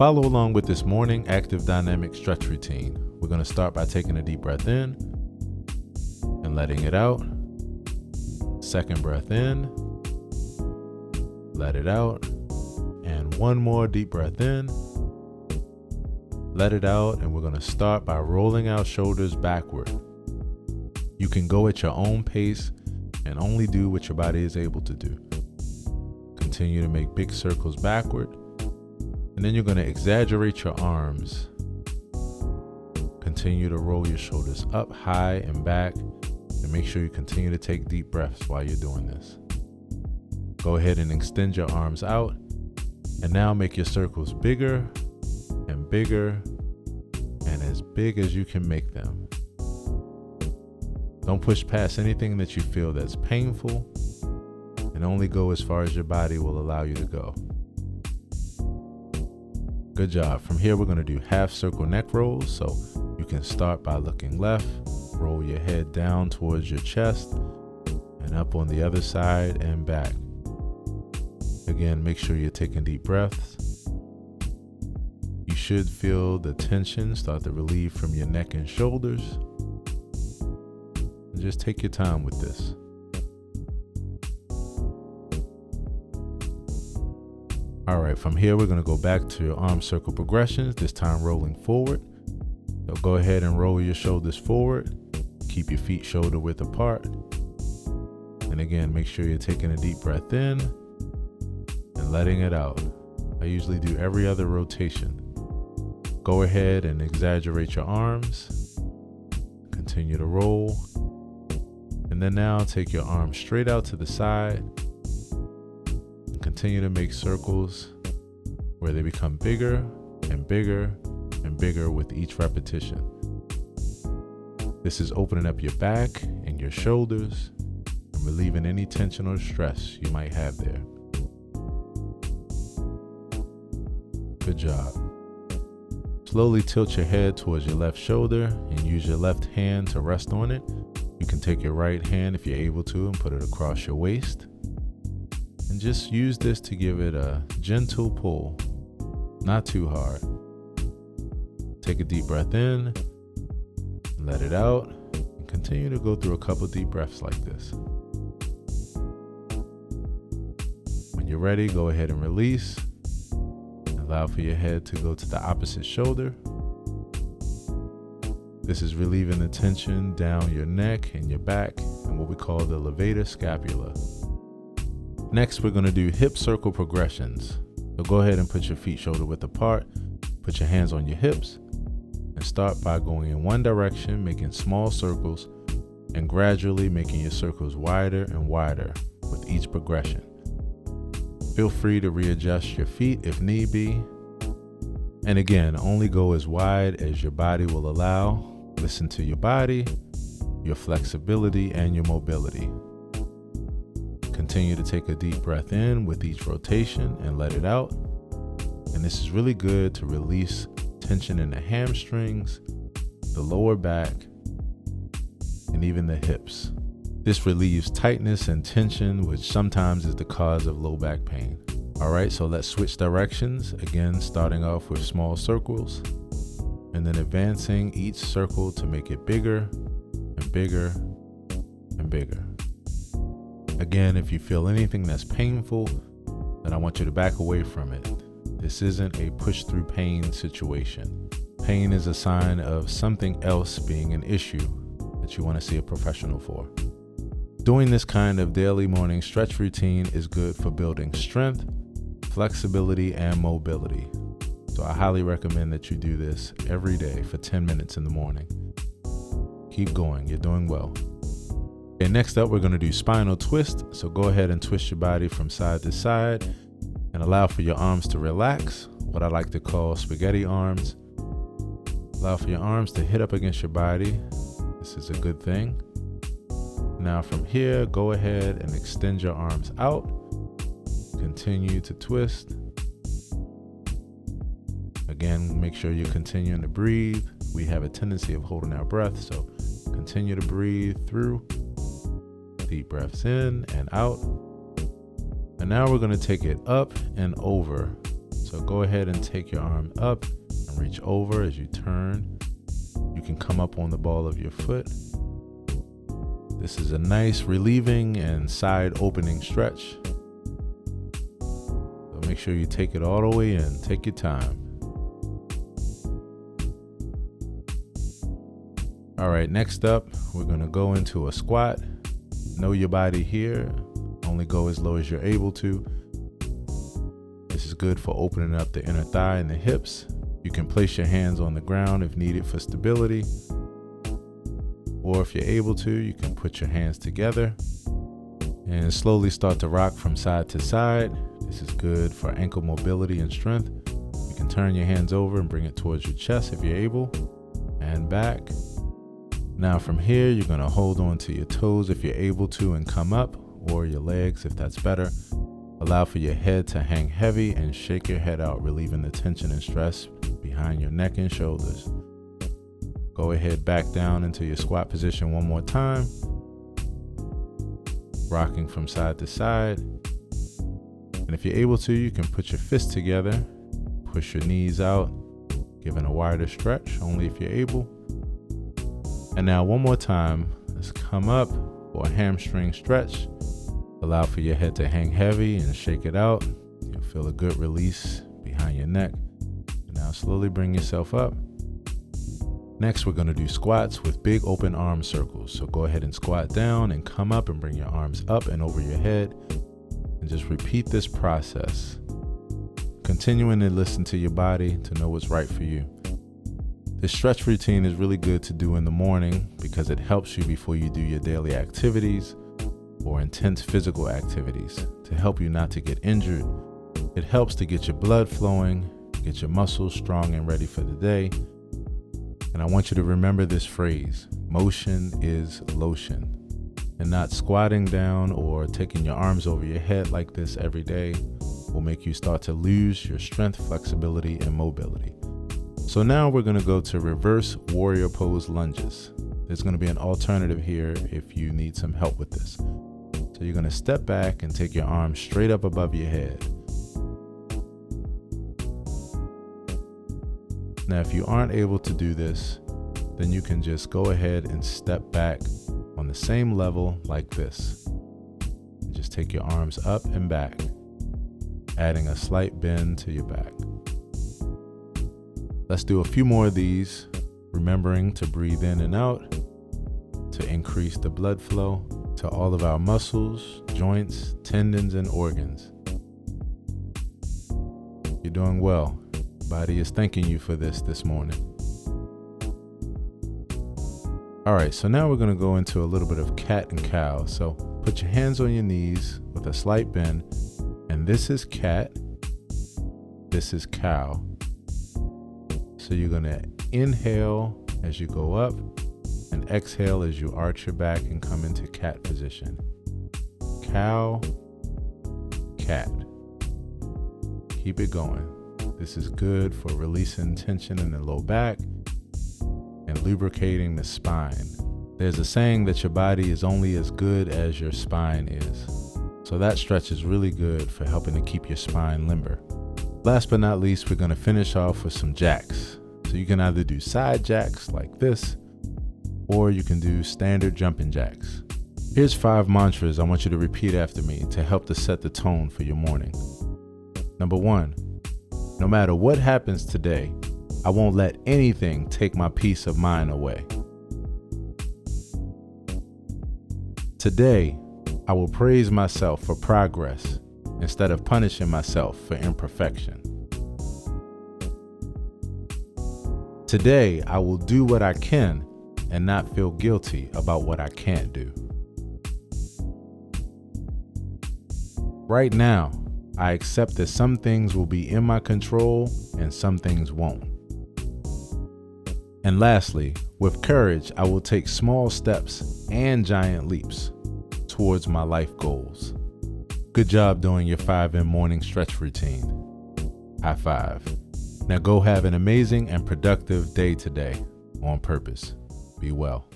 Follow along with this morning active dynamic stretch routine. We're going to start by taking a deep breath in and letting it out. Second breath in, let it out, and one more deep breath in, let it out, and we're going to start by rolling our shoulders backward. You can go at your own pace and only do what your body is able to do. Continue to make big circles backward, and then you're going to exaggerate your arms. Continue to roll your shoulders up, high, and back, and make sure you continue to take deep breaths while you're doing this. Go ahead and extend your arms out, and now make your circles bigger and bigger and as big as you can make them. Don't push past anything that you feel that's painful, and only go as far as your body will allow you to go. Good job. From here, we're going to do half circle neck rolls. So you can start by looking left, roll your head down towards your chest, and up on the other side and back. Again, make sure you're taking deep breaths. You should feel the tension start to relieve from your neck and shoulders. And just take your time with this. All right, from here, we're going to go back to your arm circle progressions, this time rolling forward. So go ahead and roll your shoulders forward. Keep your feet shoulder width apart. And again, make sure you're taking a deep breath in and letting it out. I usually do every other rotation. Go ahead and exaggerate your arms. Continue to roll. And then now take your arms straight out to the side. Continue to make circles where they become bigger and bigger and bigger with each repetition. This is opening up your back and your shoulders and relieving any tension or stress you might have there. Good job. Slowly tilt your head towards your left shoulder and use your left hand to rest on it. You can take your right hand if you're able to and put it across your waist. And just use this to give it a gentle pull, not too hard. Take a deep breath in, let it out, and continue to go through a couple deep breaths like this. When you're ready, go ahead and release. Allow for your head to go to the opposite shoulder. This is relieving the tension down your neck and your back and what we call the Levator Scapula. Next, we're going to do hip circle progressions. So go ahead and put your feet shoulder width apart, put your hands on your hips, and start by going in one direction, making small circles, and gradually making your circles wider and wider with each progression. Feel free to readjust your feet if need be. And again, only go as wide as your body will allow. Listen to your body, your flexibility, and your mobility. Continue to take a deep breath in with each rotation and let it out. And this is really good to release tension in the hamstrings, the lower back, and even the hips. This relieves tightness and tension, which sometimes is the cause of low back pain. All right, so let's switch directions. Again, starting off with small circles and then advancing each circle to make it bigger and bigger and bigger. Again, if you feel anything that's painful, then I want you to back away from it. This isn't a push through pain situation. Pain is a sign of something else being an issue that you want to see a professional for. Doing this kind of daily morning stretch routine is good for building strength, flexibility, and mobility. So I highly recommend that you do this every day for 10 minutes in the morning. Keep going, you're doing well. Okay, next up, we're going to do spinal twist. So go ahead and twist your body from side to side and allow for your arms to relax, what I like to call spaghetti arms. Allow for your arms to hit up against your body. This is a good thing. Now from here, go ahead and extend your arms out. Continue to twist. Again, make sure you're continuing to breathe. We have a tendency of holding our breath, so continue to breathe through. Deep breaths in and out. And now we're going to take it up and over. So go ahead and take your arm up and reach over as you turn. You can come up on the ball of your foot. This is a nice relieving and side opening stretch. So make sure you take it all the way in. Take your time. All right, next up, we're gonna go into a squat. Know your body here. Only go as low as you're able to. This is good for opening up the inner thigh and the hips. You can place your hands on the ground if needed for stability. Or if you're able to, you can put your hands together and slowly start to rock from side to side. This is good for ankle mobility and strength. You can turn your hands over and bring it towards your chest if you're able, and back. Now from here, you're gonna hold on to your toes if you're able to and come up, or your legs if that's better. Allow for your head to hang heavy and shake your head out, relieving the tension and stress behind your neck and shoulders. Go ahead back down into your squat position one more time. Rocking from side to side. And if you're able to, you can put your fists together, push your knees out, giving a wider stretch, only if you're able. And now one more time, let's come up for a hamstring stretch. Allow for your head to hang heavy and shake it out. You'll feel a good release behind your neck. And now slowly bring yourself up. Next, we're gonna do squats with big open arm circles. So go ahead and squat down and come up and bring your arms up and over your head. And just repeat this process. Continuing to listen to your body to know what's right for you. This stretch routine is really good to do in the morning because it helps you before you do your daily activities or intense physical activities to help you not to get injured. It helps to get your blood flowing, get your muscles strong and ready for the day. And I want you to remember this phrase, motion is lotion. And not squatting down or taking your arms over your head like this every day will make you start to lose your strength, flexibility, and mobility. So now we're gonna go to reverse warrior pose lunges. There's gonna be an alternative here if you need some help with this. So you're gonna step back and take your arms straight up above your head. Now, if you aren't able to do this, then you can just go ahead and step back on the same level like this. And just take your arms up and back, adding a slight bend to your back. Let's do a few more of these, remembering to breathe in and out to increase the blood flow to all of our muscles, joints, tendons, and organs. You're doing well. Body is thanking you for this morning. All right, so now we're gonna go into a little bit of cat and cow. So put your hands on your knees with a slight bend, and this is cat, this is cow. So you're gonna inhale as you go up and exhale as you arch your back and come into cat position. Cow, cat. Keep it going. This is good for releasing tension in the low back and lubricating the spine. There's a saying that your body is only as good as your spine is. So that stretch is really good for helping to keep your spine limber. Last but not least, we're gonna finish off with some jacks. So you can either do side jacks like this, or you can do standard jumping jacks. Here's 5 mantras I want you to repeat after me to help to set the tone for your morning. Number 1, no matter what happens today, I won't let anything take my peace of mind away. Today, I will praise myself for progress instead of punishing myself for imperfection. Today, I will do what I can and not feel guilty about what I can't do. Right now, I accept that some things will be in my control and some things won't. And lastly, with courage, I will take small steps and giant leaps towards my life goals. Good job doing your 5M morning stretch routine. High five. Now go have an amazing and productive day today on purpose. Be well.